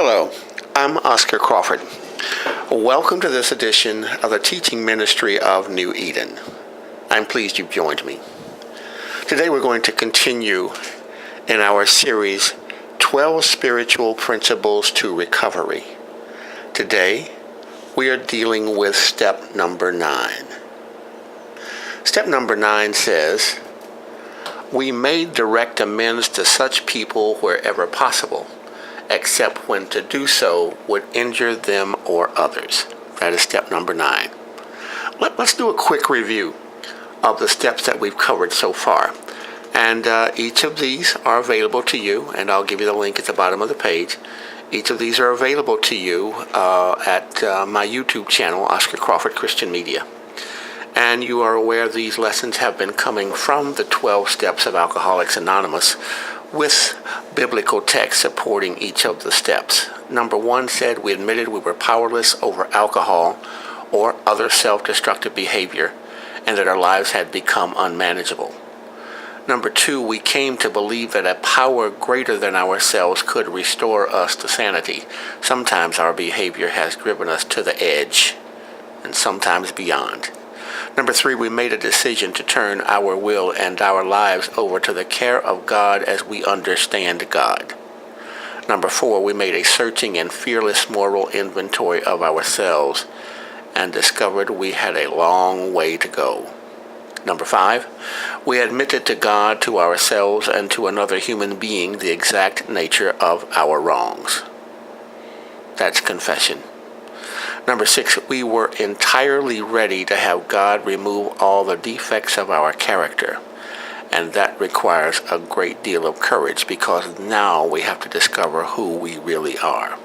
Hello, I'm Oscar Crawford. Welcome to this edition of the teaching ministry of New Eden. I'm pleased you've joined me. Today we're going to continue in our series, 12 Spiritual Principles to Recovery. Today, we are dealing with step number 9. Step number 9 says, we may direct amends to such people wherever possible, except when to do so would injure them or others. That is step number 9. Let's do a quick review of the steps that we've covered so far. And each of these are available to you, and I'll give you the link at the bottom of the page. Each of these are available to you at my YouTube channel, Oscar Crawford Christian Media. And you are aware these lessons have been coming from the 12 Steps of Alcoholics Anonymous, with biblical text supporting each of the steps. Number 1 said we admitted we were powerless over alcohol or other self-destructive behavior, and that our lives had become unmanageable. Number 2, we came to believe that a power greater than ourselves could restore us to sanity. Sometimes our behavior has driven us to the edge, and sometimes beyond. Number 3, we made a decision to turn our will and our lives over to the care of God as we understand God. Number 4, we made a searching and fearless moral inventory of ourselves and discovered we had a long way to go. Number 5, we admitted to God, to ourselves, and to another human being the exact nature of our wrongs. That's confession. Number 6, we were entirely ready to have God remove all the defects of our character. And that requires a great deal of courage, because now we have to discover who we really are.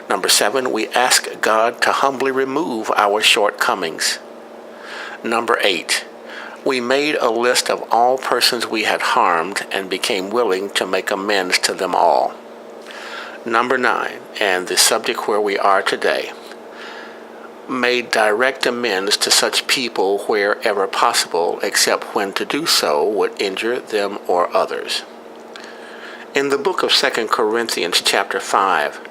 Number 7, we ask God to humbly remove our shortcomings. Number 8, we made a list of all persons we had harmed and became willing to make amends to them all. Number 9, and the subject where we are today, made direct amends to such people wherever possible, except when to do so would injure them or others. In the book of 2 Corinthians chapter 5,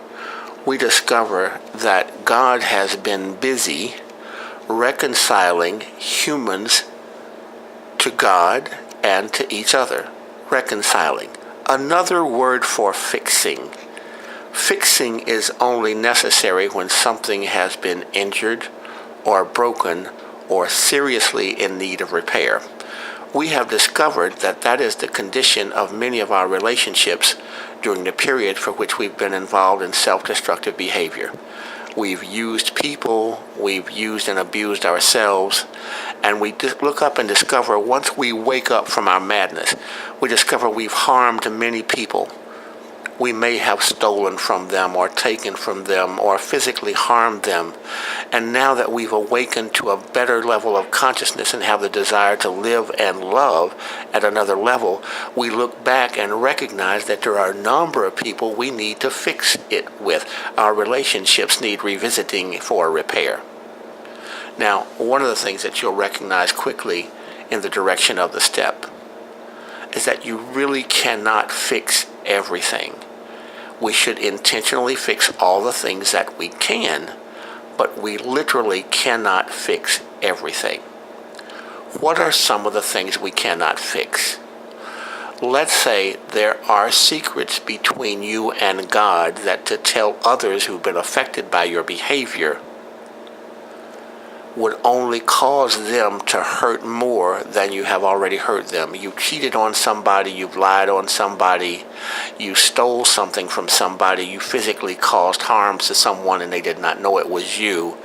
we discover that God has been busy reconciling humans to God and to each other. Reconciling. Another word for fixing. Fixing is only necessary when something has been injured or broken or seriously in need of repair. We have discovered that that is the condition of many of our relationships during the period for which we've been involved in self-destructive behavior. We've used people, we've used and abused ourselves, and we look up and discover, once we wake up from our madness, we discover we've harmed many people. We may have stolen from them or taken from them or physically harmed them. And now that we've awakened to a better level of consciousness and have the desire to live and love at another level, we look back and recognize that there are a number of people we need to fix it with. Our relationships need revisiting for repair. Now, one of the things that you'll recognize quickly in the direction of the step is that you really cannot fix everything. We should intentionally fix all the things that we can, but we literally cannot fix everything. What are some of the things we cannot fix? Let's say there are secrets between you and God that to tell others who've been affected by your behavior would only cause them to hurt more than you have already hurt them. You cheated on somebody, you've lied on somebody, you stole something from somebody, you physically caused harm to someone and they did not know it was you.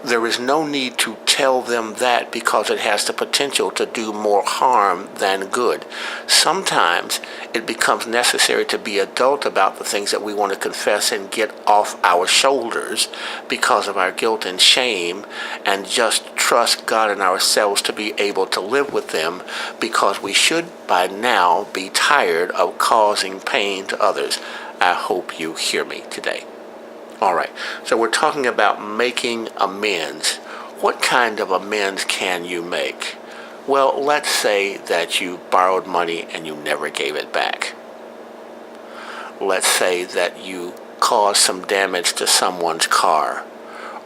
There is no need to tell them that, because it has the potential to do more harm than good. Sometimes it becomes necessary to be adult about the things that we want to confess and get off our shoulders because of our guilt and shame, and just trust God and ourselves to be able to live with them, because we should by now be tired of causing pain to others. I hope you hear me today. All right, so we're talking about making amends. What kind of amends can you make? Well, let's say that you borrowed money and you never gave it back. Let's say that you cause some damage to someone's car,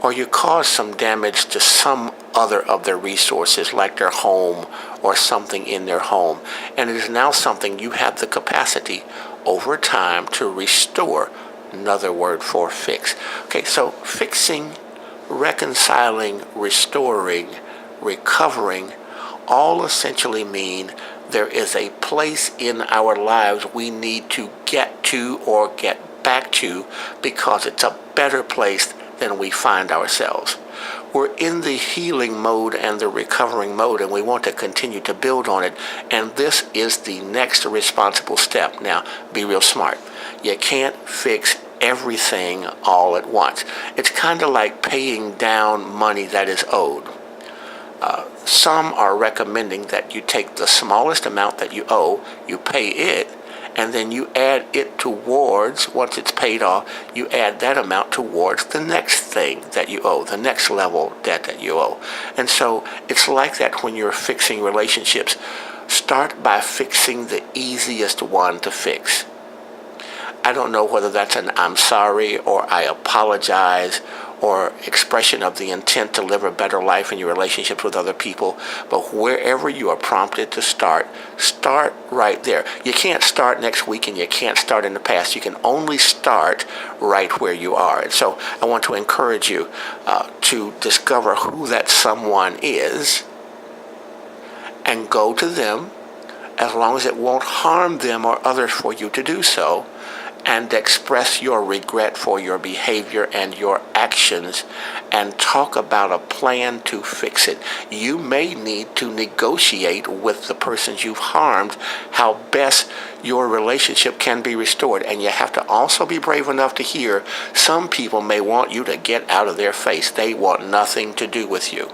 or you cause some damage to some other of their resources, like their home or something in their home, and it is now something you have the capacity over time to restore. Another word for fix. Okay, so fixing, reconciling, restoring, recovering, all essentially mean there is a place in our lives we need to get to or get back to because it's a better place than we find ourselves. We're in the healing mode and the recovering mode, and we want to continue to build on it, and this is the next responsible step. Now, be real smart. You can't fix everything all at once. It's kind of like paying down money that is owed. Some are recommending that you take the smallest amount that you owe, you pay it, and then you add it towards, once it's paid off, you add that amount towards the next thing that you owe, the next level debt that you owe. And so it's like that when you're fixing relationships. Start by fixing the easiest one to fix. I don't know whether that's an I'm sorry or I apologize or expression of the intent to live a better life in your relationships with other people, but wherever you are prompted to start right there. You can't start next week and you can't start in the past. You can only start right where you are. And so I want to encourage you to discover who that someone is and go to them, as long as it won't harm them or others for you to do so, and express your regret for your behavior and your actions and talk about a plan to fix it. You may need to negotiate with the persons you've harmed how best your relationship can be restored. And you have to also be brave enough to hear some people may want you to get out of their face. They want nothing to do with you.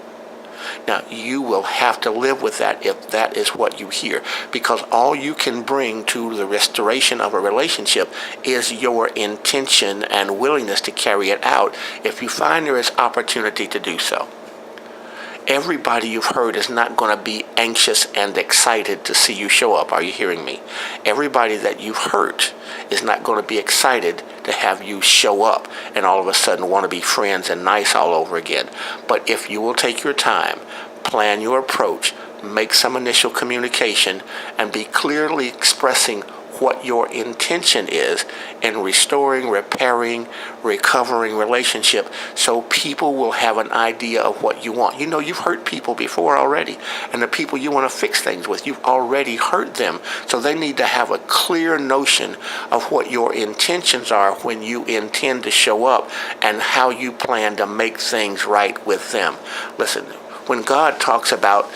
Now, you will have to live with that if that is what you hear, because all you can bring to the restoration of a relationship is your intention and willingness to carry it out if you find there is opportunity to do so. Everybody you've heard is not going to be anxious and excited to see you show up. Are you hearing me? Everybody that you've hurt is not going to be excited to have you show up and all of a sudden want to be friends and nice all over again. But if you will take your time, plan your approach, make some initial communication, and be clearly expressing what your intention is in restoring, repairing, recovering relationship, so people will have an idea of what you want. You know, you've hurt people before already, and the people you want to fix things with, you've already hurt them, so they need to have a clear notion of what your intentions are when you intend to show up and how you plan to make things right with them. Listen, when God talks about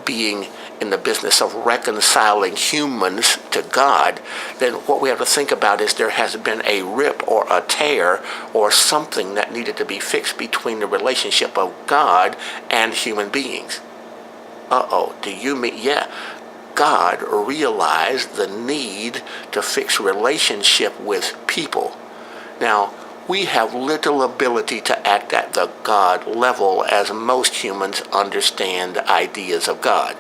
being in the business of reconciling humans to God, then what we have to think about is there has been a rip or a tear or something that needed to be fixed between the relationship of God and human beings. Do you mean, yeah, God realized the need to fix relationship with people. Now, we have little ability to act at the God level, as most humans understand ideas of God.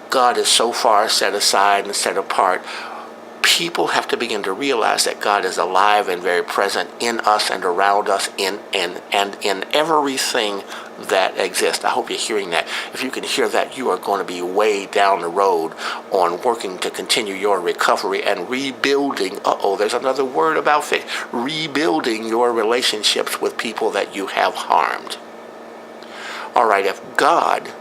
God is so far set aside and set apart. People have to begin to realize that God is alive and very present in us and around us and in everything that exists. I hope you're hearing that. If you can hear that, you are going to be way down the road on working to continue your recovery and rebuilding. There's another word about fix. Rebuilding your relationships with people that you have harmed. All right, if God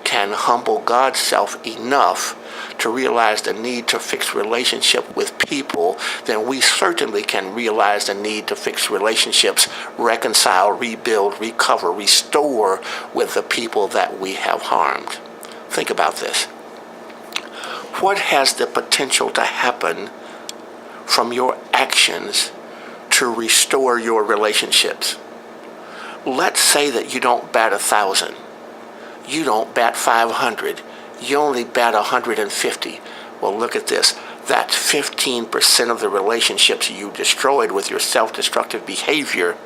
can humble God's self enough to realize the need to fix relationship with people, then we certainly can realize the need to fix relationships, reconcile, rebuild, recover, restore with the people that we have harmed. Think about this. What has the potential to happen from your actions to restore your relationships? Let's say that you don't bat 1,000. You don't bat 500. You only bat 150. Well, look at this. That's 15% of the relationships you destroyed with your self-destructive behavior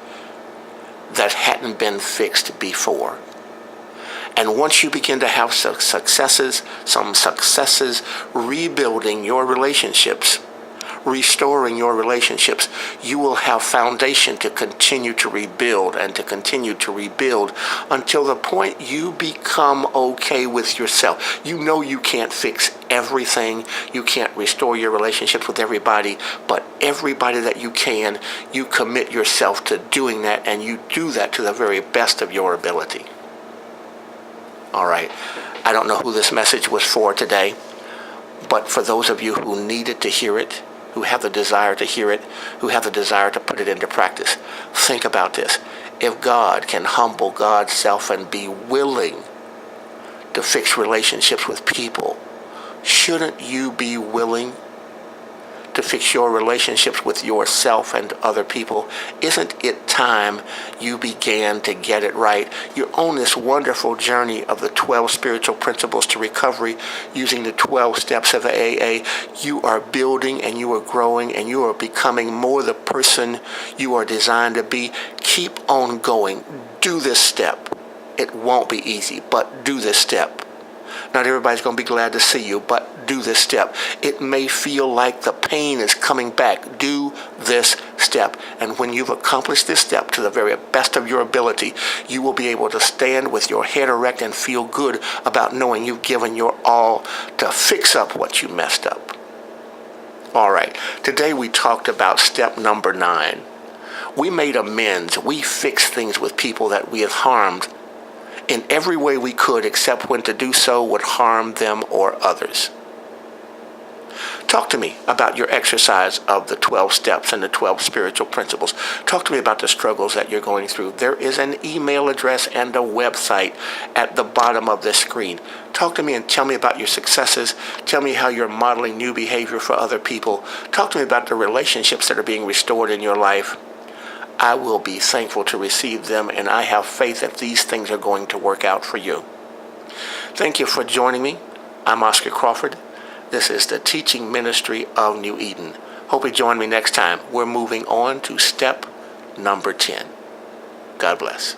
that hadn't been fixed before. And once you begin to have some successes rebuilding your relationships, restoring your relationships, you will have foundation to continue to rebuild and to continue to rebuild until the point you become okay with yourself. You know you can't fix everything. You can't restore your relationships with everybody, but everybody that you can, you commit yourself to doing that, and you do that to the very best of your ability. All right. I don't know who this message was for today, but for those of you who needed to hear it, who have the desire to hear it, who have the desire to put it into practice, think about this. If God can humble God's self and be willing to fix relationships with people, shouldn't you be willing to fix your relationships with yourself and other people? Isn't it time you began to get it right? You're on this wonderful journey of the 12 spiritual principles to recovery using the 12 steps of AA. You are building and you are growing and you are becoming more the person you are designed to be. Keep on going. Do this step. It won't be easy, but do this step. Not everybody's going to be glad to see you, but do this step. It may feel like the pain is coming back. Do this step. And when you've accomplished this step to the very best of your ability, you will be able to stand with your head erect and feel good about knowing you've given your all to fix up what you messed up. All right. Today we talked about step number 9. We made amends. We fixed things with people that we had harmed in every way we could, except when to do so would harm them or others. Talk to me about your exercise of the 12 steps and the 12 spiritual principles. Talk to me about the struggles that you're going through. There is an email address and a website at the bottom of this screen. Talk to me and tell me about your successes. Tell me how you're modeling new behavior for other people. Talk to me about the relationships that are being restored in your life. I will be thankful to receive them, and I have faith that these things are going to work out for you. Thank you for joining me. I'm Oscar Crawford. This is the teaching ministry of New Eden. Hope you join me next time. We're moving on to step number 10. God bless.